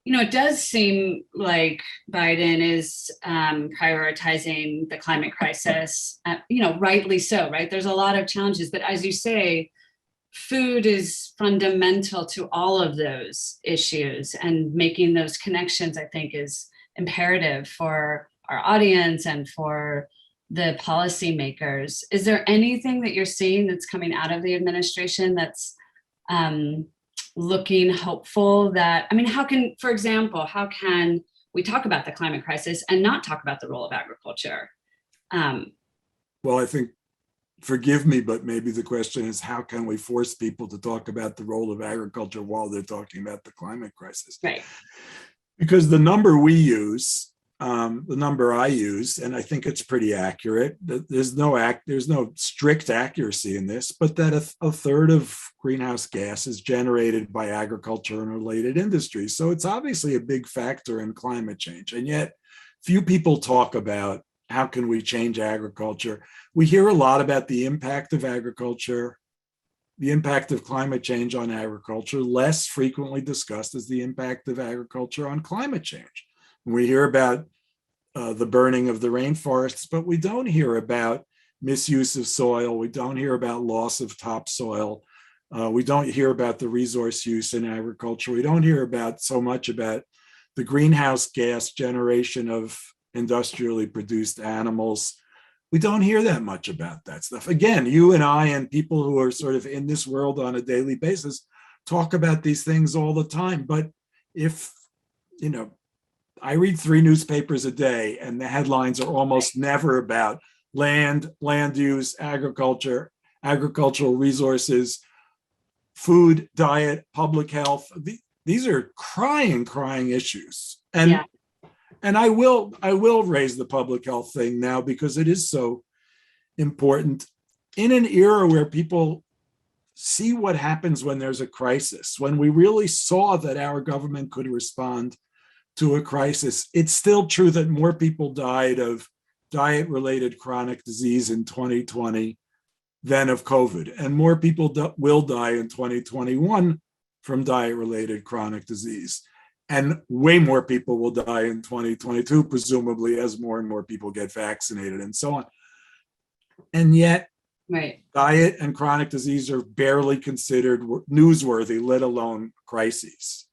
It does seem like Biden is prioritizing the climate crisis, rightly so, right? There's a lot of challenges, but as you say, food is fundamental to all of those issues, and making those connections, I think, is imperative for our audience and for the policymakers. Is there anything that you're seeing that's coming out of the administration that's um, looking hopeful? For example, how can we talk about the climate crisis and not talk about the role of agriculture? Um, Well, I think, forgive me, but maybe the question is, how can we force people to talk about the role of agriculture while they're talking about the climate crisis? right. Because the number we use, the number I use, and I think it's pretty accurate. There's no strict accuracy in this, but that a third of greenhouse gas is generated by agriculture and related industries. So it's obviously a big factor in climate change. And yet few people talk about how can we change agriculture. We hear a lot about the impact of agriculture, the impact of climate change on agriculture. Less frequently discussed is the impact of agriculture on climate change. We hear about the burning of the rainforests, but we don't hear about misuse of soil. We don't hear about loss of topsoil. We don't hear about the resource use in agriculture. We don't hear about so much about the greenhouse gas generation of industrially produced animals. We don't hear that much about that stuff. Again, you and I and people who are sort of in this world on a daily basis talk about these things all the time. But if, I read 3 newspapers a day, and the headlines are almost never about land use, agriculture, agricultural resources, food, diet, public health. These are crying issues. Yeah. And I will raise the public health thing now because it is so important in an era where people see what happens when there's a crisis. When we really saw that our government could respond to a crisis, it's still true that more people died of diet-related chronic disease in 2020 than of COVID, and more people will die in 2021 from diet-related chronic disease. And way more people will die in 2022, presumably, as more and more people get vaccinated and so on. And yet, Right. diet and chronic disease are barely considered newsworthy, let alone crises.